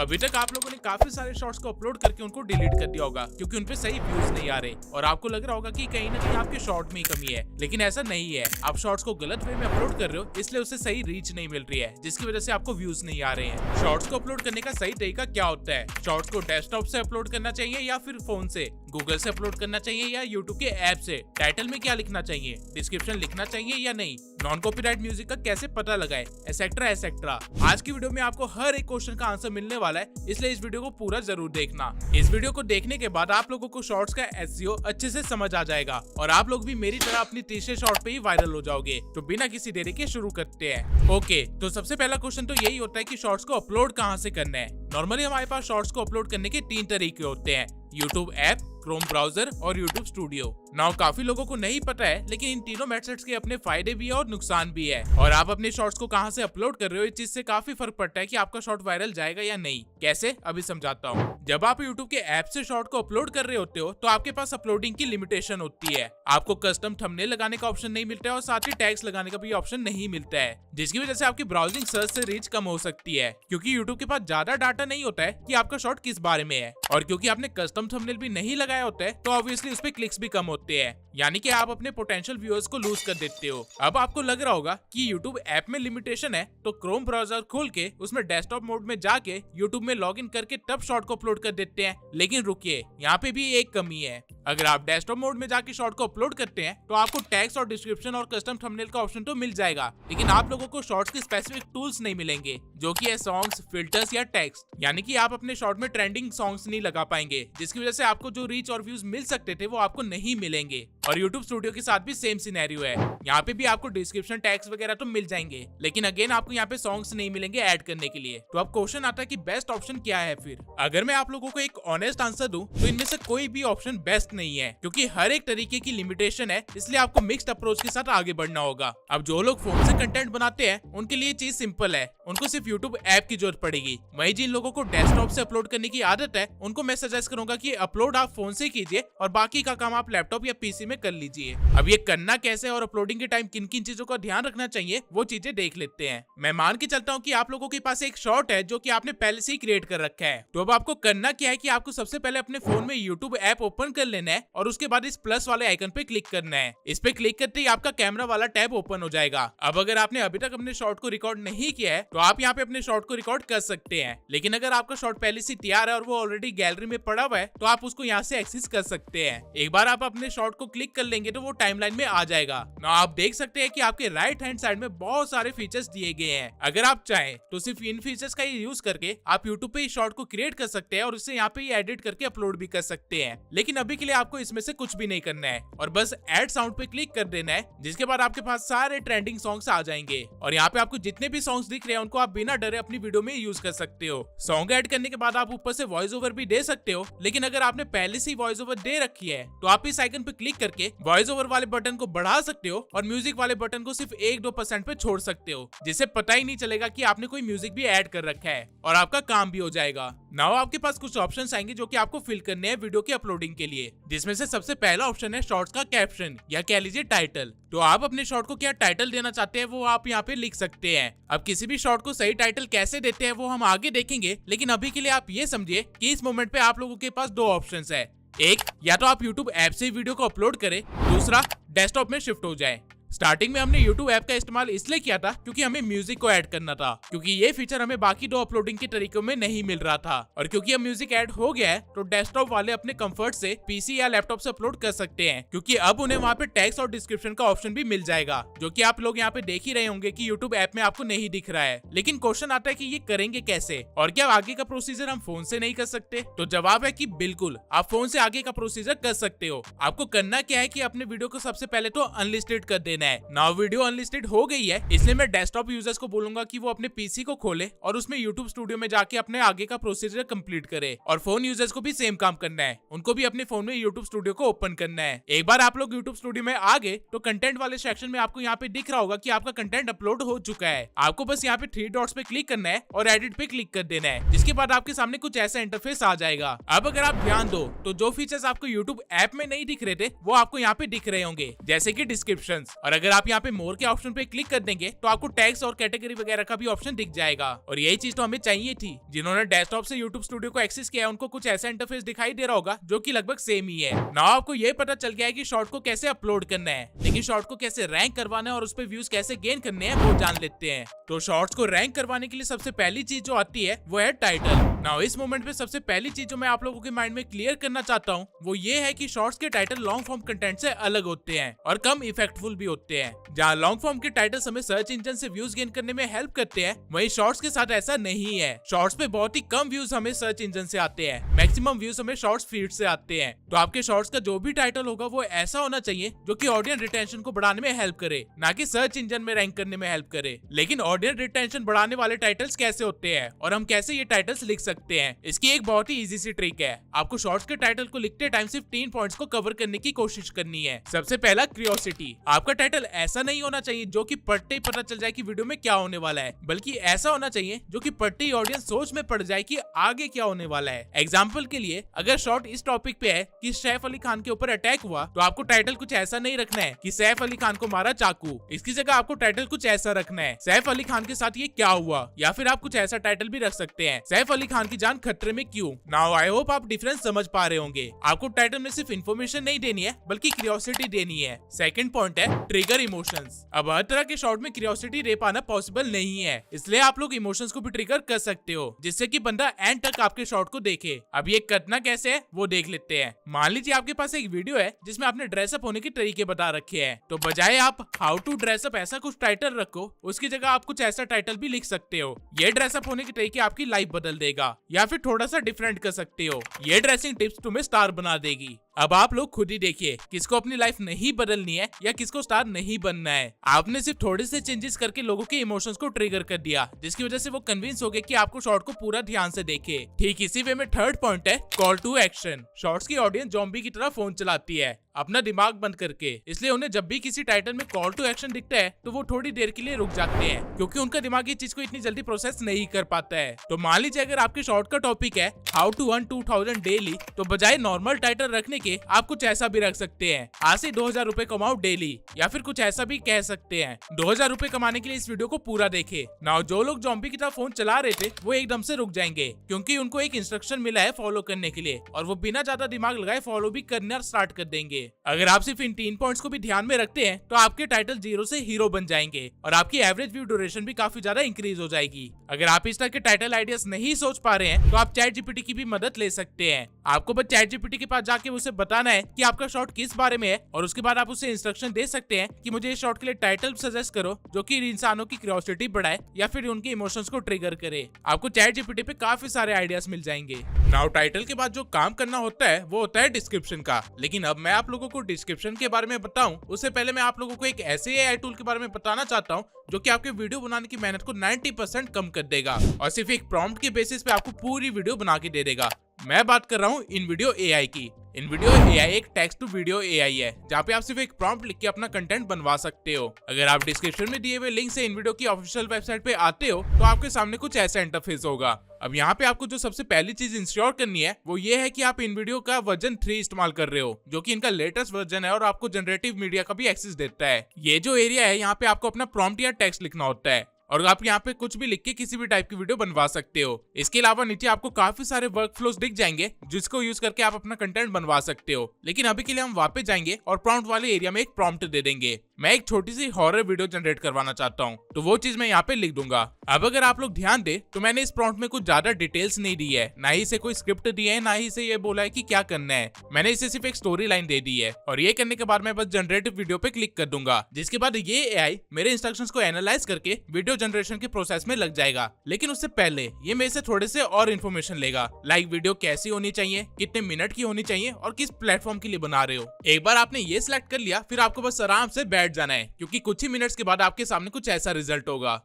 अभी तक आप लोगों ने काफी सारे शॉर्ट्स को अपलोड करके उनको डिलीट कर दिया होगा क्योंकि उनपे सही व्यूज नहीं आ रहे और आपको लग रहा होगा कि कहीं ना कहीं आपके शॉर्ट में ही कमी है, लेकिन ऐसा नहीं है। आप शॉर्ट्स को गलत वे में अपलोड कर रहे हो, इसलिए उससे सही रीच नहीं मिल रही है, जिसकी वजह से आपको व्यूज नहीं आ रहे हैं। शॉर्ट्स को अपलोड करने का सही तरीका क्या होता है? शॉर्ट्स को डेस्कटॉप से अपलोड करना चाहिए या फिर फोन से, गूगल से अपलोड करना चाहिए या यूट्यूब के ऐप से, टाइटल में क्या लिखना चाहिए, डिस्क्रिप्शन लिखना चाहिए या नहीं, नॉन कॉपीराइट म्यूजिक का कैसे पता लगाए, एसेट्रा एसेट्रा। आज की वीडियो में आपको हर एक क्वेश्चन का आंसर मिलने वाला है, इसलिए इस वीडियो को पूरा जरूर देखना। इस वीडियो को देखने के बाद आप लोगों को शॉर्ट्स का एसईओ अच्छे से समझ आ जाएगा और आप लोग भी मेरी तरह अपनी तीसरे शॉर्ट पे ही वायरल हो जाओगे। तो बिना किसी देरी के शुरू करते हैं। ओके, तो सबसे पहला क्वेश्चन तो यही होता है कि शॉर्ट्स को अपलोड कहाँ से करना है। नॉर्मली हमारे पास शॉर्ट्स को अपलोड करने के 3 तरीके होते हैं, यूट्यूब ऐप, क्रोम ब्राउजर और यूट्यूब स्टूडियो। नाउ काफी लोगों को नहीं पता है, लेकिन इन तीनों मेथड्स के अपने फायदे भी है और नुकसान भी है। और आप अपने शॉर्ट्स को कहां से अपलोड कर रहे हो, इस चीज से काफी फर्क पड़ता है कि आपका शॉर्ट वायरल जाएगा या नहीं। कैसे, अभी समझाता हूँ। जब आप यूट्यूब के ऐप से शॉर्ट को अपलोड कर रहे होते हो तो आपके पास अपलोडिंग की लिमिटेशन होती है। आपको कस्टम थंबनेल लगाने का ऑप्शन नहीं मिलता है और साथ ही टैग्स लगाने का भी ऑप्शन नहीं मिलता है, जिसकी वजह से आपकी ब्राउजिंग सर्च से रीच कम हो सकती है, क्योंकि यूट्यूब के पास ज्यादा डाटा नहीं होता है कि आपका शॉर्ट किस बारे में है। और क्योंकि आपने कस्टम थंबनेल भी नहीं लगाया होता है तो ऑब्वियसली उस पे क्लिक्स भी कम होते हैं, यानी कि आप अपने पोटेंशियल व्यूअर्स को लूज कर देते हो। अब आपको लग रहा होगा कि YouTube ऐप में लिमिटेशन है, तो क्रोम ब्राउजर खोल के उसमें डेस्कटॉप मोड में जाके YouTube में लॉगिन करके तब शॉर्ट को अपलोड कर देते हैं। लेकिन रुकिए, यहाँ पे भी एक कमी है। अगर आप डेस्कटॉप मोड में जाके शॉर्ट को अपलोड करते हैं तो आपको टैग्स और डिस्क्रिप्शन और कस्टम थंबनेल का ऑप्शन तो मिल जाएगा, लेकिन आप लोगों को शॉर्ट्स के स्पेसिफिक टूल्स नहीं मिलेंगे, जो कि है सॉन्ग्स, फिल्टर्स या टेक्स्ट। यानी कि आप अपने शॉर्ट में ट्रेंडिंग सॉन्ग्स नहीं लगा पाएंगे, जिसकी वजह से आपको जो रीच और व्यूज मिल सकते थे वो आपको नहीं मिलेंगे। और YouTube स्टूडियो के साथ भी सेम सिनेरियो है। यहाँ पे भी आपको डिस्क्रिप्शन टैग्स वगैरह तो मिल जाएंगे, लेकिन अगेन आपको यहाँ पे सॉन्ग्स नहीं मिलेंगे ऐड करने के लिए। तो अब क्वेश्चन आता है कि बेस्ट ऑप्शन क्या है फिर। अगर मैं आप लोगों को एक ऑनेस्ट आंसर दूं तो इनमें से कोई भी ऑप्शन बेस्ट नहीं है, क्योंकि हर एक तरीके की लिमिटेशन है, इसलिए आपको मिक्स्ड अप्रोच के साथ आगे बढ़ना होगा। अब जो लोग फोन से कंटेंट बनाते हैं उनके लिए चीज सिंपल है, उनको सिर्फ YouTube ऐप की जरूरत पड़ेगी। वहीं जिन लोगों को डेस्कटॉप से अपलोड करने की आदत है उनको मैं सजेस्ट करूंगा कि अपलोड आप फोन से कीजिए और बाकी का काम आप लैपटॉप या पीसी में कर लीजिए। अब ये करना कैसे और अपलोडिंग के टाइम किन किन चीजों का ध्यान रखना चाहिए वो चीजें देख लेते हैं। मैं मान के चलता हूँ कि आप लोगों के पास एक शॉर्ट है जो कि आपने पहले से ही क्रिएट कर रखा है। तो अब आपको करना क्या है कि आपको सबसे पहले अपने फोन में YouTube ऐप ओपन कर लेना है और उसके बाद इस प्लस वाले आइकन पे क्लिक करना है। इस पे क्लिक करते ही आपका कैमरा वाला टैब ओपन हो जाएगा। अब अगर आपने अभी तक अपने शॉर्ट को रिकॉर्ड नहीं किया है तो आप यहाँ पे अपने शॉर्ट को रिकॉर्ड कर सकते हैं, लेकिन अगर आपका शॉर्ट पहले से तैयार है और वो ऑलरेडी गैलरी में पड़ा हुआ है तो आप उसको यहाँ से एक्सेस कर सकते हैं। एक बार आप अपने शॉर्ट को क्लिक कर लेंगे तो वो टाइमलाइन में आ जाएगा। ना आप देख सकते हैं कि आपके राइट हैंड साइड में बहुत सारे फीचर्स दिए गए हैं। अगर आप चाहें तो सिर्फ इन फीचर्स का यूज करके आप YouTube पे शॉर्ट को क्रिएट कर सकते हैं और उससे यहाँ पे एडिट करके अपलोड भी कर सकते हैं, लेकिन अभी के लिए आपको इसमें से कुछ भी नहीं करना है और बस ऐड साउंड पे क्लिक कर देना है, जिसके बाद आपके पास सारे ट्रेंडिंग सॉन्ग्स आ जाएंगे और यहाँ पे आपको जितने भी सॉन्ग्स दिख रहे हैं उनको आप बिना डरे अपनी वीडियो में यूज कर सकते हो। सॉन्ग ऐड करने के बाद आप ऊपर से वॉइस ओवर भी दे सकते हो, लेकिन अगर आपने पहले से वॉइस ओवर दे रखी है तो आप इस आइकन पे क्लिक करके वॉइस ओवर वाले बटन को बढ़ा सकते हो और म्यूजिक वाले बटन को सिर्फ 1-2% पे छोड़ सकते हो, जिससे पता ही नहीं चलेगा कि आपने कोई म्यूजिक भी ऐड कर रखा है और आपका काम भी हो जाएगा। नाउ आपके पास कुछ ऑप्शंस आएंगे जो कि आपको फिल करने हैं वीडियो की अपलोडिंग के लिए, जिसमें से सबसे पहला ऑप्शन है शॉर्ट्स का कैप्शन या कह लीजिए टाइटल। तो आप अपने शॉर्ट को क्या टाइटल देना चाहते हैं वो आप यहाँ पे लिख सकते हैं। अब किसी भी शॉर्ट को सही टाइटल कैसे देते हैं वो हम आगे देखेंगे, लेकिन अभी के लिए आप ये समझिए कि इस मोमेंट पे आप लोगों के पास 2 ऑप्शंस है। एक, या तो आप YouTube ऐप से वीडियो को अपलोड करें, दूसरा डेस्कटॉप में शिफ्ट हो जाए। स्टार्टिंग में हमने YouTube ऐप का इस्तेमाल इसलिए किया था क्योंकि हमें म्यूजिक को ऐड करना था, क्योंकि ये फीचर हमें बाकी 2 अपलोडिंग के तरीकों में नहीं मिल रहा था। और क्योंकि अब म्यूजिक ऐड हो गया है तो डेस्कटॉप वाले अपने कंफर्ट से पीसी या लैपटॉप से अपलोड कर सकते हैं, क्योंकि अब उन्हें वहाँ पे टैग्स और डिस्क्रिप्शन का ऑप्शन भी मिल जाएगा, जो कि आप लोग यहाँ पे देख ही रहे होंगे कि YouTube ऐप में आपको नहीं दिख रहा है। लेकिन क्वेश्चन आता है कि ये करेंगे कैसे और क्या आगे का प्रोसीजर हम फोन से नहीं कर सकते? तो जवाब है कि बिल्कुल, आप फोन से आगे का प्रोसीजर कर सकते हो। आपको करना क्या है कि अपने वीडियो को सबसे पहले तो अनलिस्टेड कर देना है। नाउ वीडियो अनलिस्टेड हो गई है, इसलिए मैं डेस्कटॉप यूजर्स को बोलूंगा कि वो अपने पीसी को खोले और उसमें YouTube स्टूडियो में जाके अपने आगे का प्रोसीजर कंप्लीट करे। और फोन यूजर्स को भी सेम काम करना है, उनको भी अपने फोन में YouTube स्टूडियो को ओपन करना है। एक बार आप लोग YouTube स्टूडियो में आ गए तो कंटेंट वाले सेक्शन में आपको यहाँ पे दिख रहा होगा कि आपका कंटेंट अपलोड हो चुका है। आपको बस यहाँ पे 3 डॉट्स पे क्लिक करना है और एडिट पे क्लिक कर देना है, जिसके बाद आपके सामने कुछ ऐसा इंटरफेस आ जाएगा। अब अगर आप ध्यान दो तो जो फीचर्स आपको YouTube ऐप में नहीं दिख रहे थे वो आपको यहाँ पे दिख रहे होंगे, जैसे कि डिस्क्रिप्शंस। और अगर आप यहाँ पे मोर के ऑप्शन पे क्लिक कर देंगे तो आपको टैग्स और कैटेगरी वगैरह का भी ऑप्शन दिख जाएगा। और यही चीज तो हमें चाहिए थी। जिन्होंने डेस्कटॉप से YouTube स्टूडियो को एक्सेस किया है उनको कुछ ऐसा इंटरफेस दिखाई दे रहा होगा जो कि लगभग सेम ही है। नाउ आपको ये पता चल गया है कि शॉर्ट को कैसे अपलोड करना है, लेकिन शॉर्ट को कैसे रैंक करवाना है और उस पर व्यूज कैसे गेन करने हैं वो जान लेते हैं। तो शॉर्ट्स को रैंक करवाने के लिए सबसे पहली चीज जो आती है वो है टाइटल। नाउ इस मोमेंट पे सबसे पहली चीज जो मैं आप लोगों के माइंड में क्लियर करना चाहता हूँ वो ये है कि शॉर्ट्स के टाइटल लॉन्ग फॉर्म कंटेंट से अलग होते हैं और कम इफेक्टफुल भी होते हैं। जहाँ लॉन्ग फॉर्म के टाइटल्स हमें सर्च इंजन से व्यूज गेन करने में हेल्प करते हैं, वहीं शॉर्ट्स के साथ ऐसा नहीं है। शॉर्ट्स पे बहुत ही कम व्यूज हमें सर्च इंजन से आते हैं, मैक्सिमम व्यूज हमें शॉर्ट्स फीड से आते हैं। तो आपके शॉर्ट्स का जो भी टाइटल होगा वो ऐसा होना चाहिए जो कि ऑडियंस रिटेंशन को बढ़ाने में हेल्प करे, ना कि सर्च इंजन में रैंक करने में हेल्प करे। लेकिन ऑडियंस रिटेंशन बढ़ाने वाले टाइटल्स कैसे होते हैं और हम कैसे ये टाइटल्स लिख सकते हैं, इसकी एक बहुत ही इजी सी ट्रिक है। आपको शॉर्ट्स के टाइटल को लिखते टाइम सिर्फ 3 पॉइंट्स को कवर करने की कोशिश करनी है। सबसे पहला क्यूरियोसिटी। आपका टाइटल ऐसा नहीं होना चाहिए जो कि पढ़ते ही पता चल जाए कि वीडियो में क्या होने वाला है, बल्कि ऐसा होना चाहिए जो कि पढ़ते ही ऑडियंस सोच में पड़ जाए कि आगे क्या होने वाला है। एग्जाम्पल के लिए अगर शॉर्ट इस टॉपिक पे है कि सैफ अली खान के ऊपर अटैक हुआ, तो आपको टाइटल कुछ ऐसा नहीं रखना है कि सैफ अली खान को मारा चाकू। इसकी जगह आपको टाइटल कुछ ऐसा रखना है, सैफ अली खान के साथ ये क्या हुआ, या फिर आप कुछ ऐसा टाइटल भी रख सकते हैं, सैफ अली खान की जान खतरे में क्यों। नाउ आई होप आप डिफरेंस समझ पा रहे होंगे। आपको टाइटल में सिर्फ इन्फॉर्मेशन नहीं देनी है बल्कि क्यूरियोसिटी देनी है। सेकंड पॉइंट है ट्रिगर इमोशंस। अब हर तरह के शॉर्ट में क्यूरियोसिटी दे पाना पॉसिबल नहीं है, इसलिए आप लोग इमोशंस को भी ट्रिगर कर सकते हो जिससे कि बंदा एंड तक आपके शॉर्ट को देखे। अब ये करना कैसे है वो देख लेते हैं। मान लीजिए आपके पास एक वीडियो है जिसमें आपने ड्रेसअप होने के तरीके बता रखे हैं, तो बजाय आप हाउ टू ड्रेसअप ऐसा कुछ टाइटल रखो, उसकी जगह आप कुछ ऐसा टाइटल भी लिख सकते हो, ये ड्रेसअप होने के तरीके आपकी लाइफ बदल देगा। या फिर थोड़ा सा डिफरेंट कर सकते हो, ये ड्रेसिंग टिप्स तुम्हें स्टार बना देगी। अब आप लोग खुद ही देखिए किसको अपनी लाइफ नहीं बदलनी है या किसको स्टार नहीं बनना है। आपने सिर्फ थोड़े से चेंजेस करके लोगों के इमोशंस को ट्रिगर कर दिया, जिसकी वजह से वो कन्विंस हो गए कि आपको शॉर्ट को पूरा ध्यान से देखे। ठीक इसी वे में थर्ड पॉइंट है कॉल टू एक्शन। शॉर्ट्स की ऑडियंस ज़ॉम्बी की तरह फोन चलाती है अपना दिमाग बंद करके, इसलिए उन्हें जब भी किसी टाइटल में कॉल टू एक्शन दिखता है तो वो थोड़ी देर के लिए रुक जाते हैं, क्योंकि उनका दिमाग ये चीज को इतनी जल्दी प्रोसेस नहीं कर पाता है। तो मान लीजिए अगर आपके शॉर्ट का टॉपिक है हाउ टू अर्न 2000 डेली, तो बजाय नॉर्मल टाइटल रखने के आप कुछ ऐसा भी रख सकते हैं, आज से 2000 रुपए कमाओ डेली, या फिर कुछ ऐसा भी कह सकते हैं 2000 रुपए कमाने के लिए इस वीडियो को पूरा देखे। नाउ जो लोग ज़ॉम्बी की तरह फोन चला रहे थे वो एकदम से रुक जाएंगे, क्योंकि उनको एक इंस्ट्रक्शन मिला है फॉलो करने के लिए, और वो बिना ज्यादा दिमाग लगाए फॉलो भी करना स्टार्ट कर देंगे। अगर आप सिर्फ इन 3 पॉइंट्स को भी ध्यान में रखते हैं तो आपके टाइटल 0 से हीरो बन जाएंगे और आपकी एवरेज व्यू ड्यूरेशन भी काफी ज्यादा इंक्रीज हो जाएगी। अगर आप इस तरह के टाइटल आइडियाज नहीं सोच पा रहे हैं तो आप चैट जीपीटी की भी मदद ले सकते हैं। आपको बस चैट जीपीटी के पास जाके उसे बताना है कि आपका शॉर्ट किस बारे में है, और उसके बाद आप उसे इंस्ट्रक्शन दे सकते हैं कि मुझे इस शॉर्ट के लिए टाइटल सजेस्ट करो जो कि इंसानों की क्यूरियोसिटी बढ़ाए या फिर उनके इमोशंस को ट्रिगर करे। आपको चैट जीपीटी पे काफी सारे आइडियाज मिल जाएंगे। नाउ टाइटल के बाद जो काम करना होता है वो होता है डिस्क्रिप्शन का, लेकिन अब मैं आप लोगों को डिस्क्रिप्शन के बारे में बताऊं उससे पहले मैं आप लोगों को एक ऐसे एआई टूल के बारे में बताना चाहता हूं जो कि आपके वीडियो बनाने की मेहनत को 90% कम कर देगा और सिर्फ एक प्रॉम्प्ट के बेसिस पे आपको पूरी वीडियो बना के दे देगा। मैं बात कर रहा हूँ InVideo AI की। InVideo AI एक टेक्स्ट टू वीडियो AI है जहाँ पे आप सिर्फ एक प्रॉम्प्ट लिख के अपना कंटेंट बनवा सकते हो। अगर आप डिस्क्रिप्शन में दिए हुए लिंक से InVideo की ऑफिशियल वेबसाइट पे आते हो तो आपके सामने कुछ ऐसा इंटरफेस होगा। अब यहाँ पे आपको जो सबसे पहली चीज इंश्योर करनी है वो ये है कि आप InVideo का वर्जन 3 इस्तेमाल कर रहे हो, जो कि इनका लेटेस्ट वर्जन है और आपको जनरेटिव मीडिया का भी एक्सेस देता है। ये जो एरिया है यहाँ पे आपको अपना प्रॉम्प्ट या टेक्स्ट लिखना होता है और आप यहाँ पे कुछ भी लिख के किसी भी टाइप की वीडियो बनवा सकते हो। इसके अलावा नीचे आपको काफी सारे वर्क फ्लोज दिख जाएंगे जिसको यूज करके आप अपना कंटेंट बनवा सकते हो। लेकिन अभी के लिए हम वापस जाएंगे और प्रॉम्प्ट वाले एरिया में एक प्रॉम्प्ट दे देंगे। मैं एक छोटी सी हॉरर वीडियो जनरेट करवाना चाहता हूँ, तो वो चीज मैं यहाँ पे लिख दूंगा। अब अगर आप लोग ध्यान दे तो मैंने इस प्रॉम्प्ट में कुछ ज्यादा डिटेल्स नहीं दी है, ना ही इसे कोई स्क्रिप्ट दी है, ना ही इसे ये बोला है कि क्या करना है। मैंने इसे सिर्फ एक स्टोरी लाइन दे दी है और ये करने के बाद मैं बस जनरेटिव वीडियो पे क्लिक कर दूंगा, जिसके बाद ये एआई मेरे इंस्ट्रक्शंस को एनालाइज करके वीडियो जनरेशन के प्रोसेस में लग जाएगा। लेकिन उससे पहले ये मेरे से थोड़े से और इन्फॉर्मेशन लेगा, लाइक वीडियो कैसी होनी चाहिए, कितने मिनट की होनी चाहिए और किस प्लेटफॉर्म के लिए बना रहे हो। एक बार आपने ये सिलेक्ट कर लिया फिर आपको बस आराम से बैठ जाना है, क्योंकि कुछ ही मिनट्स के बाद आपके सामने कुछ ऐसा रिजल्ट होगा।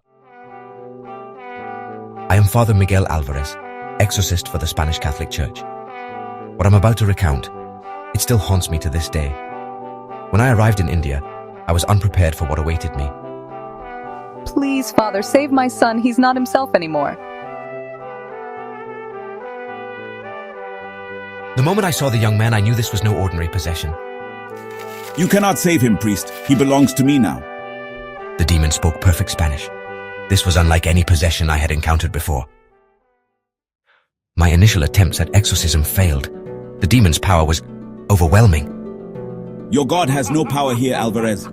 I am Father Miguel Alvarez, exorcist for the Spanish Catholic Church. What I'm about to recount, it still haunts me to this day. When I arrived in India, I was unprepared for what awaited me. Please, Father, save my son. He's not himself anymore. The moment I saw the young man, I knew this was no ordinary possession. You cannot save him, priest. He belongs to me now. The demon spoke perfect Spanish. This was unlike any possession I had encountered before. My initial attempts at exorcism failed. The demon's power was overwhelming. Your god has no power here, Alvarez.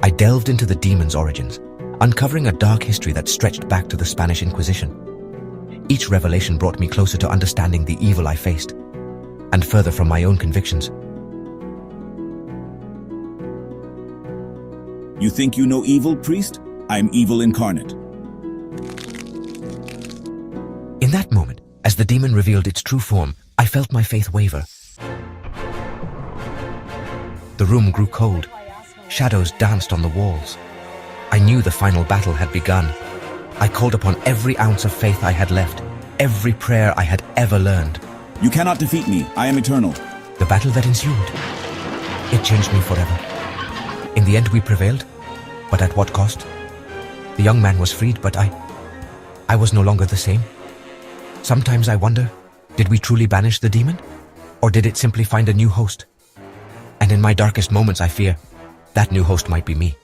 I delved into the demon's origins, uncovering a dark history that stretched back to the Spanish Inquisition. Each revelation brought me closer to understanding the evil I faced, and further from my own convictions. You think you know evil, priest? I am evil incarnate. In that moment, as the demon revealed its true form, I felt my faith waver. The room grew cold. Shadows danced on the walls. I knew the final battle had begun. I called upon every ounce of faith I had left, every prayer I had ever learned. You cannot defeat me. I am eternal. The battle that ensued, it changed me forever. In the end, we prevailed, but at what cost? The young man was freed, but I was no longer the same. Sometimes I wonder, did we truly banish the demon? Or did it simply find a new host? And in my darkest moments, I fear that new host might be me.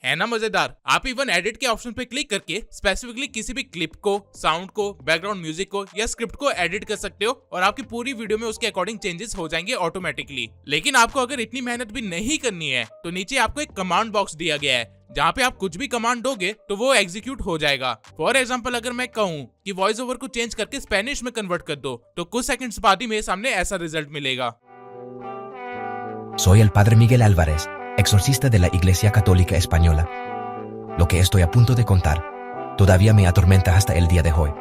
है ना मजेदार। आप even edit के option पे click करके specifically किसी भी clip को, साउंड को, बैकग्राउंड म्यूजिक को या स्क्रिप्ट को एडिट कर सकते हो और आपकी पूरी वीडियो में उसके अकॉर्डिंग चेंजेस हो जाएंगे ऑटोमेटिकली। लेकिन आपको अगर इतनी मेहनत भी नहीं करनी है तो नीचे आपको एक कमांड बॉक्स दिया गया है जहाँ पे आप कुछ भी कमांड दोगे तो वो एग्जीक्यूट हो जाएगा। फॉर एग्जाम्पल अगर मैं कहूँ कि वॉइस ओवर को चेंज करके स्पेनिश में कन्वर्ट कर दो तो कुछ सेकंड्स बाद ही मेरे सामने ऐसा रिजल्ट मिलेगा। Soy el padre Miguel Álvarez, exorcista de la Iglesia Católica Española. Lo que estoy a punto de contar todavía me atormenta hasta el día de hoy.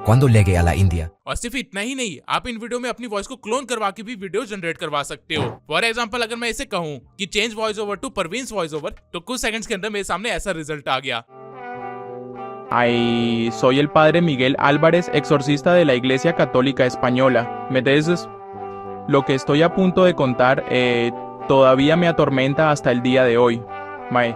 Cuando llegué a la India, और सिर्फ इतना ही नहीं, आप इन video में अपनी voice को clone करवा के भी वीडियो जनरेट करवा सकते हो। फॉर एग्जांपल अगर मैं इसे कहूँ कि change voice over to Parveen's voice over तो कुछ सेकंड्स के अंदर मेरे सामने ऐसा रिजल्ट आ गया। Ay, soy el padre Miguel Álvarez, exorcista de la Iglesia Católica Española. ¿Me entiendes? Lo que estoy a punto de contar todavía me atormenta hasta el día de hoy. Mae.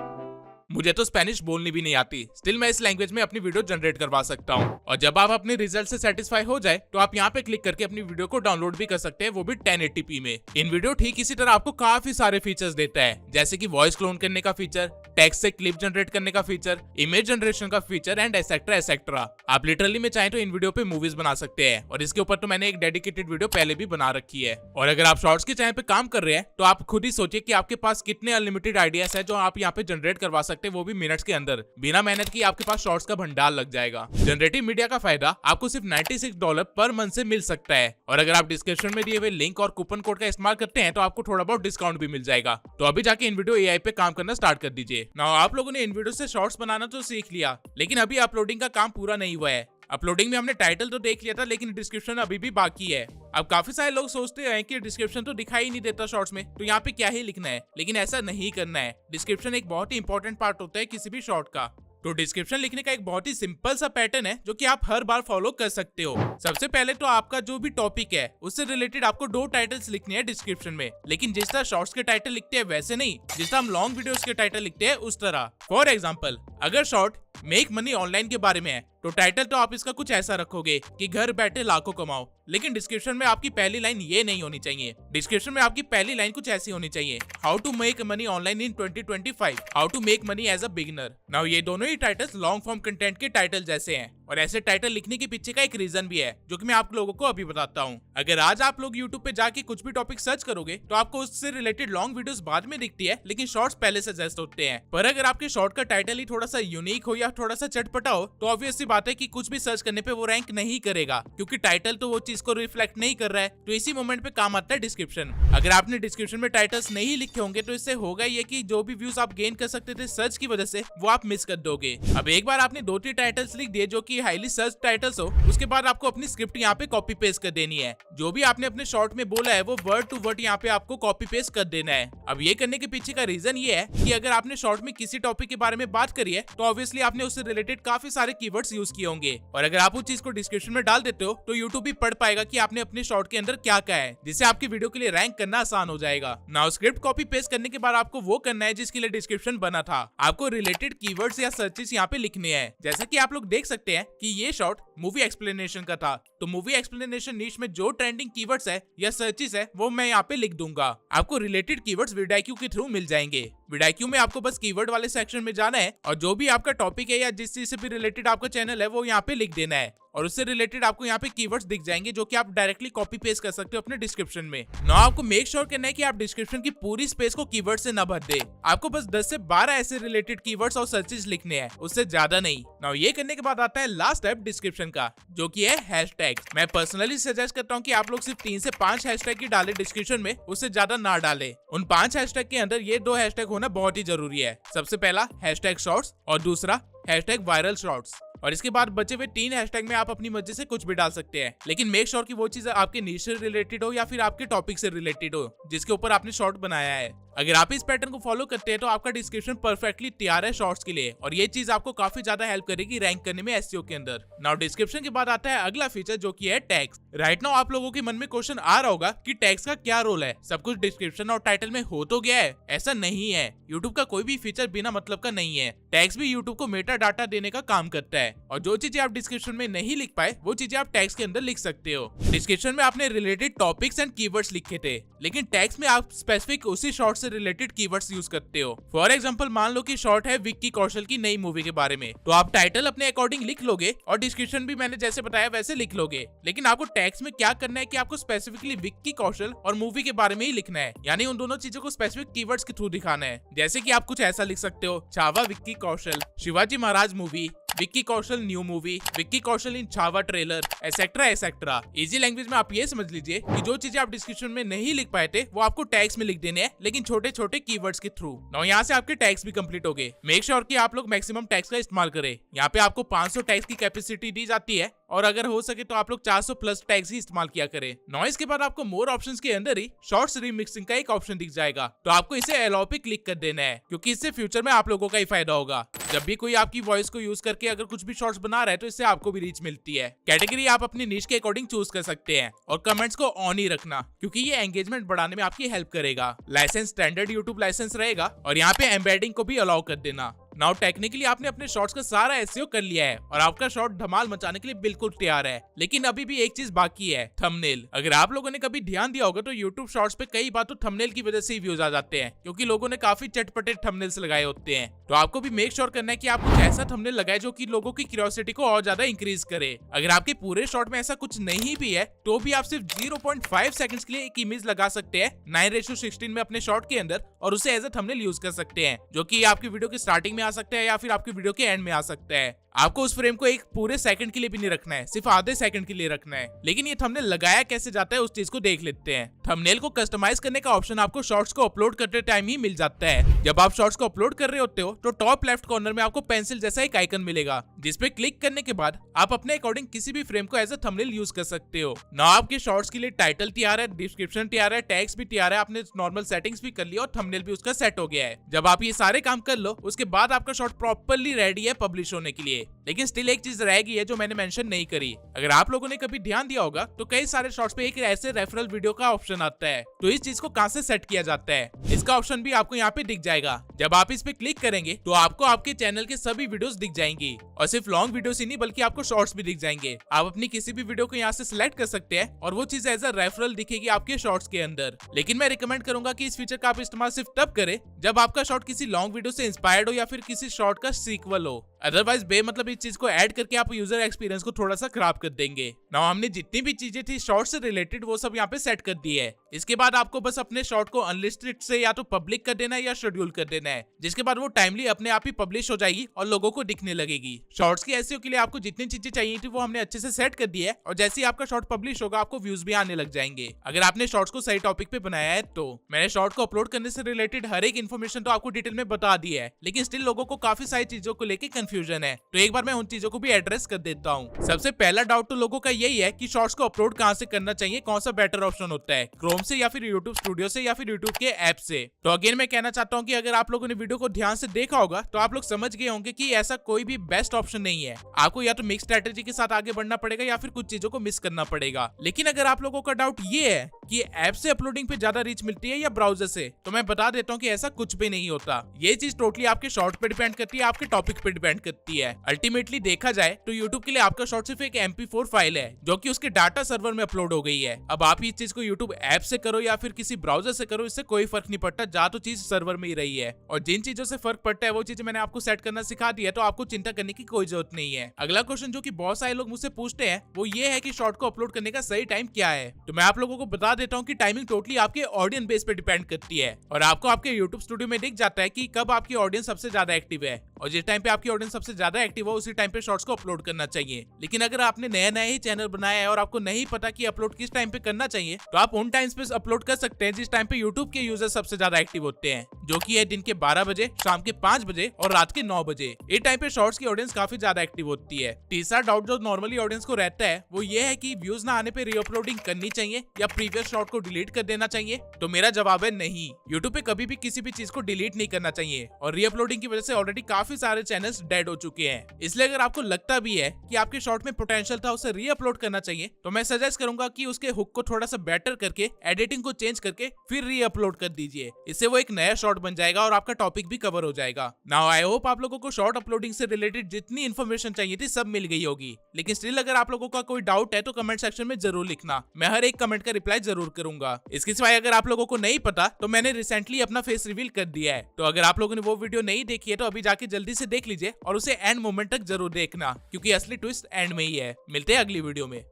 मुझे तो Spanish बोलनी भी नहीं आती, still मैं इस language में अपनी वीडियो जनरेट करवा सकता हूँ। और जब आप अपने रिजल्ट से सेटिस्फाई हो जाए तो आप यहाँ पे क्लिक करके अपनी वीडियो को डाउनलोड भी कर सकते हैं, वो भी 1080p में। इन वीडियो ठीक इसी तरह आपको काफी सारे फीचर्स देता है, जैसे कि वॉइस क्लोन करने का फीचर, टेक्स्ट से क्लिप जनरेट करने का फीचर, इमेज जनरेशन का फीचर एंड एसेट्रा एसेट्रा। आप लिटरली में चाहें तो इन वीडियो पे मूवीज बना सकते हैं और इसके ऊपर तो मैंने एक डेडिकेटेड वीडियो पहले भी बना रखी है। और अगर आप शॉर्ट्स के चैनल पे काम कर रहे हैं तो आप खुद ही सोचिए कि आपके पास कितने अनलिमिटेड आइडियाज है जो आप यहाँ पे जनरेट करवा सकते हैं, वो भी मिनट्स के अंदर। बिना मेहनत की आपके पास शॉर्ट्स का भंडार लग जाएगा। जनरेटिव मीडिया का फायदा आपको सिर्फ $96 पर मंथ से मिल सकता है और अगर आप डिस्क्रिप्शन में दिए हुए लिंक और कूपन कोड का इस्तेमाल करते हैं तो आपको थोड़ा बहुत डिस्काउंट भी मिल जाएगा। तो अभी जाके इन वीडियो एआई पे काम करना स्टार्ट कर दीजिए। नाउ आप लोगों ने इन वीडियो से शॉर्ट्स बनाना तो सीख लिया, लेकिन अभी अपलोडिंग का काम पूरा नहीं हुआ है। अपलोडिंग में हमने टाइटल तो देख लिया था, लेकिन डिस्क्रिप्शन अभी भी बाकी है। अब काफी सारे लोग सोचते हैं कि डिस्क्रिप्शन तो दिखाई नहीं देता शॉर्ट्स में, तो यहाँ पे क्या ही लिखना है, लेकिन ऐसा नहीं करना है। डिस्क्रिप्शन एक बहुत ही इंपॉर्टेंट पार्ट होता है किसी भी शॉर्ट का। तो डिस्क्रिप्शन लिखने का एक बहुत ही सिंपल सा पैटर्न है जो कि आप हर बार फॉलो कर सकते हो। सबसे पहले तो आपका जो भी टॉपिक है उससे रिलेटेड आपको 2 टाइटल्स लिखने हैं डिस्क्रिप्शन में, लेकिन जिस तरह शॉर्ट्स के टाइटल लिखते हैं वैसे नहीं, जिस तरह हम लॉन्ग वीडियोस के टाइटल लिखते हैं उस तरह। फॉर एग्जाम्पल अगर शॉर्ट मेक मनी ऑनलाइन के बारे में है तो टाइटल तो आप इसका कुछ ऐसा रखोगे कि घर बैठे लाखों कमाओ, लेकिन डिस्क्रिप्शन में आपकी पहली लाइन ये नहीं होनी चाहिए। डिस्क्रिप्शन में आपकी पहली लाइन कुछ ऐसी होनी चाहिए, how to make money online in 2025, how to make money as a beginner. Now ये दोनों ही टाइटल्स लॉन्ग फॉर्म कंटेंट के टाइटल जैसे हैं और ऐसे टाइटल लिखने के पीछे का एक रीजन भी है जो कि मैं आप लोगों को अभी बताता हूँ। अगर आज आप लोग यूट्यूब पे जाके कुछ भी टॉपिक सर्च करोगे तो आपको उससे रिलेटेड लॉन्ग वीडियोस बाद में दिखती है, लेकिन शॉर्ट्स पहले सजेस्ट होते हैं। पर अगर आपके शॉर्ट का टाइटल ही थोड़ा सा यूनिक हो या थोड़ा सा चटपटा हो तो ऑब्वियस सी बात है कि कुछ भी सर्च करने पे वो रैंक नहीं करेगा, क्योंकि टाइटल तो वो चीज को रिफ्लेक्ट नहीं कर रहा है। तो इसी मोमेंट पे काम आता है डिस्क्रिप्शन। अगर आपने डिस्क्रिप्शन में टाइटल्स नहीं लिखे होंगे तो इससे होगा ये कि जो भी व्यूज आप गेन कर सकते थे सर्च की वजह से वो आप मिस कर दोगे। अब एक बार आपने 2-3 टाइटल्स लिख दिए जो कि हाईली सर्च टाइटल्स हो, उसके बाद आपको अपनी स्क्रिप्ट यहाँ पे कॉपी पेस्ट कर देनी है। जो भी आपने अपने शॉर्ट में बोला है वो वर्ड टू वर्ड यहाँ पे आपको कॉपी पेस्ट कर देना है। अब ये करने के पीछे का रीजन ये है कि अगर आपने शॉर्ट में किसी टॉपिक के बारे में बात करी है तो ऑब्वियसली आपने उससे रिलेटेड काफी सारे कीवर्ड्स यूज किए होंगे, और अगर आप उस चीज को डिस्क्रिप्शन में डाल देते हो तो यूट्यूब भी पढ़ पाएगा कि आपने अपने शॉर्ट के अंदर क्या कहा है, जिससे आपकी वीडियो के लिए रैंक करना आसान हो जाएगा। नाउ स्क्रिप्ट कॉपी पेस्ट करने के बाद आपको वो करना है जिसके लिए डिस्क्रिप्शन बना था। आपको रिलेटेड कीवर्ड्स या सर्चेस यहाँ पे लिखने हैं। जैसा कि आप लोग देख सकते हैं कि ये शॉर्ट मूवी एक्सप्लेनेशन का था, तो मूवी एक्सप्लेनेशन नीश में जो ट्रेंडिंग कीवर्ड्स है या सर्चेस है वो मैं यहाँ पे लिख दूंगा। आपको रिलेटेड कीवर्ड्स विडाइक्यू के थ्रू मिल जाएंगे। विडाइक्यू में आपको बस कीवर्ड वाले सेक्शन में जाना है और जो भी आपका टॉपिक है या जिस चीज से भी रिलेटेड आपका चैनल है वो यहाँ पे लिख देना है और उससे रिलेटेड आपको यहाँ पे कीवर्ड्स दिख जाएंगे जो कि आप डायरेक्टली कॉपी पेस्ट कर सकते हो अपने डिस्क्रिप्शन में। ना आपको मेक श्योर करना है कि आप डिस्क्रिप्शन की पूरी स्पेस को कीवर्ड से न भर दे। आपको बस 10 से 12 ऐसे रिलेटेड कीवर्ड्स और सर्चेस लिखने हैं, उससे ज्यादा नहीं। ना ये करने के बाद आता है लास्ट स्टेप डिस्क्रिप्शन का, जो कि है हैशटैग। मैं पर्सनली सजेस्ट करता हूँ कि आप लोग सिर्फ 3 से 5 हैशटैग ही डाले डिस्क्रिप्शन में, उससे ज्यादा ना डाले। उन 5 हैशटैग के अंदर ये 2 हैशटैग होना बहुत ही जरूरी है। सबसे पहला हैशटैग शॉर्ट्स और दूसरा हैशटैग वायरल शॉर्ट्स। और इसके बाद बचे हुए 3 हैशटैग में आप अपनी मर्जी से कुछ भी डाल सकते हैं, लेकिन मेक श्योर कि वो चीज आपके नीश से रिलेटेड हो या फिर आपके टॉपिक से रिलेटेड हो जिसके ऊपर आपने शॉर्ट बनाया है। अगर आप इस पैटर्न को फॉलो करते हैं तो आपका डिस्क्रिप्शन परफेक्टली तैयार है शॉर्ट्स के लिए और ये चीज आपको काफी ज्यादा हेल्प करेगी रैंक करने में एसईओ के अंदर। नाउ डिस्क्रिप्शन के बाद आता है अगला फीचर जो कि है टैग्स। राइट नाउ आप लोगों के मन में क्वेश्चन आ रहा होगा कि टैग्स का क्या रोल है, सब कुछ डिस्क्रिप्शन और टाइटल में हो तो गया है। ऐसा नहीं है, यूट्यूब का कोई भी फीचर बिना मतलब का नहीं है। टैग्स भी यूट्यूब को मेटा डाटा देने का काम करता है और जो चीजें आप डिस्क्रिप्शन में नहीं लिख पाए वो चीजें आप टैग्स के अंदर लिख सकते हो। डिस्क्रिप्शन में आपने रिलेटेड टॉपिक्स एंड कीवर्ड्स लिखे थे, लेकिन टैग्स में आप स्पेसिफिक उसी शॉर्ट से रिलेटेड कीवर्ड्स यूज करते हो। फॉर एग्जांपल मान लो कि शॉर्ट है विक्की कौशल की नई मूवी के बारे में, तो आप टाइटल अपने अकॉर्डिंग लिख लोगे और डिस्क्रिप्शन भी मैंने जैसे बताया वैसे लिख लोगे। लेकिन आपको टैग्स में क्या करना है कि आपको स्पेसिफिकली विक्की कौशल और मूवी के बारे में ही लिखना है, यानी उन दोनों चीजों को स्पेसिफिक कीवर्ड्स के थ्रू दिखाना है। जैसे कि आप कुछ ऐसा लिख सकते हो, Chhaava Vicky Kaushal, Shivaji Maharaj movie, Vicky Kaushal new movie, Vicky Kaushal in Chhaava trailer, et cetera et cetera. Easy language में आप ये समझ लीजिए कि जो चीजें आप डिस्क्रिप्शन में नहीं लिख पाए थे वो आपको टैग्स में लिख देने हैं, लेकिन छोटे छोटे कीवर्ड्स के थ्रू। नाउ यहाँ से आपके टैग्स भी कंप्लीट हो गए। मेक श्योर कि आप लोग मैक्सिमम टैग्स का इस्तेमाल करें। यहाँ पे आपको 500 टैग्स की कैपेसिटी दी जाती है और अगर हो सके तो आप लोग 400 प्लस टैग्स ही इस्तेमाल किया करें। नॉइस के बाद आपको मोर ऑप्शंस के अंदर ही शॉर्ट्स रीमिक्सिंग का एक ऑप्शन दिख जाएगा, तो आपको इसे अलाउ पे क्लिक कर देना है क्योंकि इससे फ्यूचर में आप लोगों का ही फायदा होगा। जब भी कोई आपकी वॉइस को यूज करके अगर कुछ भी शॉर्ट्स बना रहा है तो इससे आपको भी रीच मिलती है। कैटेगरी आप अपनी नीश के अकॉर्डिंग चूज कर सकते हैं और कमेंट्स को ऑन ही रखना क्योंकि ये एंगेजमेंट बढ़ाने में आपकी हेल्प करेगा। लाइसेंस स्टैंडर्ड यूट्यूब लाइसेंस रहेगा और यहाँ पे एम्बेडिंग को भी अलाउ कर देना। नाउ टेक्निकली आपने अपने शॉर्ट्स का सारा एसईओ कर लिया है और आपका शॉर्ट धमाल मचाने के लिए बिल्कुल तैयार है, लेकिन अभी भी एक चीज बाकी है, थंबनेल। अगर आप लोगों ने कभी ध्यान दिया होगा तो यूट्यूब शॉर्ट्स पे कई बार तो थंबनेल की वजह से ही व्यूज आ जाते हैं क्योंकि लोगों ने काफी चटपटे थंबनेल्स लगाए होते हैं। तो आपको भी मेक श्योर करना है कि आप कुछ ऐसा थंबनेल लगाए जो कि लोगों की क्यूरियोसिटी को और ज्यादा इंक्रीज करे। अगर आपके पूरे शॉर्ट में ऐसा कुछ नहीं भी है तो भी आप सिर्फ 0.5 सेकंड्स के लिए एक इमेज लगा सकते हैं 9:16 में अपने शॉर्ट के अंदर और उसे एज अ थंबनेल यूज कर सकते हैं, जो कि आपकी वीडियो के स्टार्टिंग में आ सकता है या फिर आपकी वीडियो के एंड में आ सकता है। आपको उस फ्रेम को एक पूरे सेकंड के लिए भी नहीं रखना है, सिर्फ आधे सेकंड के लिए रखना है। लेकिन ये थंबनेल लगाया कैसे जाता है उस चीज को देख लेते हैं। थंबनेल को कस्टमाइज करने का ऑप्शन आपको शॉर्ट्स को अपलोड करते टाइम ही मिल जाता है। जब आप शॉर्ट्स को अपलोड कर रहे होते हो तो टॉप लेफ्ट कॉर्नर में आपको पेंसिल जैसा एक आइकन मिलेगा, जिसपे क्लिक करने के बाद आप अपने अकॉर्डिंग किसी भी फ्रेम को एज अ थंबनेल यूज कर सकते हो। ना आपके शॉर्ट्स के लिए टाइटल तैयार है, डिस्क्रिप्शन तैयार है, टैग्स भी तैयार है, आपने नॉर्मल सेटिंग्स भी कर लिया और थंबनेल भी उसका सेट हो गया है। जब आप ये सारे काम कर लो उसके बाद आपका शॉर्ट प्रॉपर्ली रेडी है पब्लिश होने के लिए। लेकिन स्टिल एक चीज रह गई है जो मैंने मेंशन नहीं करी। अगर आप लोगों ने कभी ध्यान दिया होगा तो कई सारे शॉर्ट्स पे एक ऐसे रेफरल वीडियो का ऑप्शन आता है, तो इस चीज को कहां से सेट किया जाता है इसका ऑप्शन भी आपको यहाँ पे दिख जाएगा। जब आप इस पे क्लिक करेंगे तो आपको आपके चैनल के सभी वीडियोस दिख जाएंगी और सिर्फ लॉन्ग वीडियोस ही नहीं बल्कि आपको शॉर्ट्स भी दिख जाएंगे। आप अपनी किसी भी वीडियो को यहाँ से सिलेक्ट कर सकते हैं और वो चीज एज अ रेफरल दिखेगी आपके शॉर्ट्स के अंदर। लेकिन मैं रिकमेंड करूंगा कि इस फीचर का आप इस्तेमाल सिर्फ तब करें जब आपका शॉर्ट किसी लॉन्ग वीडियो से इंस्पायर्ड हो या फिर किसी शॉर्ट का सीक्वल हो। अदरवाइज बेमतलब इस चीज को ऐड करके आप यूजर एक्सपीरियंस को थोड़ा सा खराब कर देंगे। नाउ हमने जितनी भी चीजें थी शॉर्ट से रिलेटेड वो सब यहाँ पे सेट कर दी है। इसके बाद आपको बस अपने शॉर्ट को अनलिस्टेड से या तो पब्लिक कर देना है या शेड्यूल कर देना है, जिसके बाद वो टाइमली अपने आप ही पब्लिश हो जाएगी और लोगों को दिखने लगेगी। शॉर्ट्स की एसईओ के लिए आपको जितनी चीजें चाहिए थी वो हमने अच्छे से सेट कर दी है और जैसे ही आपका शॉर्ट पब्लिश होगा आपको व्यूज भी आने लग जाएंगे। अगर आपने शॉर्ट्स को सही टॉपिक पे बनाया है तो मैंने शॉर्ट को अपलोड करने से रिलेटेड हर एक इन्फॉर्मेशन तो आपको डिटेल में बता दी है, लेकिन स्टिल लोगों को काफी सारी चीजों को लेकर कंफ्यूजन है, तो एक बार मैं उन चीजों को भी एड्रेस कर देता हूँ। सबसे पहला डाउट तो लोगों का यही है कि शॉर्ट्स को अपलोड कहाँ से करना चाहिए, कौन सा बेटर ऑप्शन होता है, क्रोम से या फिर यूट्यूब स्टूडियो से या फिर यूट्यूब के ऐप से। तो अगेन मैं कहना चाहता हूँ कि अगर आप लोगों ने वीडियो को ध्यान से देखा होगा तो आप लोग समझ गए होंगे कि ऐसा कोई भी बेस्ट ऑप्शन नहीं है। आपको या तो मिक्स स्ट्रेटेजी के साथ आगे बढ़ना पड़ेगा या फिर कुछ चीजों को मिस करना पड़ेगा। लेकिन अगर आप लोगों का डाउट ये है कि ऐप से अपलोडिंग पे ज्यादा रीच मिलती है या ब्राउजर से, तो मैं बता देता हूँ कि ऐसा कुछ भी नहीं होता। ये चीज टोटली आपके शॉर्ट पे डिपेंड करती है, आपके टॉपिक पे डिपेंड करती है। अल्टीमेटली देखा जाए तो यूट्यूब के लिए आपका शॉर्ट सिर्फ एक MP4 फाइल है जो कि उसके डाटा सर्वर में अपलोड हो गई है। अब आप इस चीज को यूट्यूब ऐप से करो या फिर किसी ब्राउजर से करो, इससे कोई फर्क नहीं पड़ता, जा तो चीज सर्वर में ही रही है। और जिन चीजों से फर्क पड़ता है वो चीजें मैंने आपको सेट करना सिखा दिया, तो आपको चिंता करने की कोई जरूरत नहीं है। अगला क्वेश्चन जो कि बहुत सारे लोग मुझसे पूछते हैं वो ये है कि शॉर्ट को अपलोड करने का सही टाइम क्या है। तो मैं आप लोगों को बता देता हूँ कि टाइमिंग टोटली आपके ऑडियंस बेस पे डिपेंड करती है और आपको आपके यूट्यूब स्टूडियो में दिख जाता है कि कब आपकी ऑडियंस सबसे ज्यादा एक्टिव है, और जिस टाइम पे आपकी ऑडियंस सबसे ज्यादा एक्टिव हो उसी टाइम पे शॉर्ट्स को अपलोड करना चाहिए। लेकिन अगर आपने नया ही चैनल बनाया है और आपको नहीं पता कि अपलोड किस टाइम पे करना चाहिए, तो आप उन टाइम्स पे अपलोड कर सकते हैं जिस टाइम पे यूट्यूब के यूजर सबसे ज्यादा एक्टिव होते हैं, जो कि है दिन के 12 बजे, शाम के 5 बजे और रात के 9 बजे। ये टाइम पे शॉर्ट्स की ऑडियंस काफी ज्यादा एक्टिव होती है। तीसरा डाउट जो नॉर्मली ऑडियंस को रहता है वो ये है कि व्यूज ना आने पे रीअपलोडिंग करनी चाहिए या प्रीवियस शॉर्ट को डिलीट कर देना चाहिए। तो मेरा जवाब है नहीं, यूट्यूब पे कभी भी किसी भी चीज को डिलीट नहीं करना चाहिए और रीअपलोडिंग की वजह से ऑलरेडी काफी सारे चैनल्स डेड हो चुके हैं। इसलिए अगर आपको लगता भी है कि आपके शॉर्ट में पोटेंशियल था, उसे रीअपलोड करना चाहिए, तो मैं सजेस्ट करूंगा कि उसके हुक को थोड़ा सा बेटर करके एडिटिंग को चेंज करके फिर रीअपलोड कर दीजिए। इससे वो एक नया शॉर्ट बन जाएगा और आपका टॉपिक भी कवर हो जाएगा। नाउ आई होप आप लोगों को शॉर्ट अपलोडिंग से रिलेटेड जितनी इन्फॉर्मेशन चाहिए थी सब मिल गई होगी। लेकिन स्टिल अगर आप लोगों का कोई डाउट है तो कमेंट सेक्शन में जरूर लिखना, मैं हर एक कमेंट का रिप्लाई जरूर करूंगा। इसके सिवाय अगर आप लोगों को नहीं पता तो मैंने रिसेंटली अपना फेस रिवील कर दिया है, तो अगर आप लोगों ने वो वीडियो नहीं देखी है तो अभी जाके जल्दी से देख लीजिए और उसे एंड मोमेंट तक जरूर देखना, क्योंकि असली ट्विस्ट एंड में ही है। मिलते हैं अगली वीडियो में।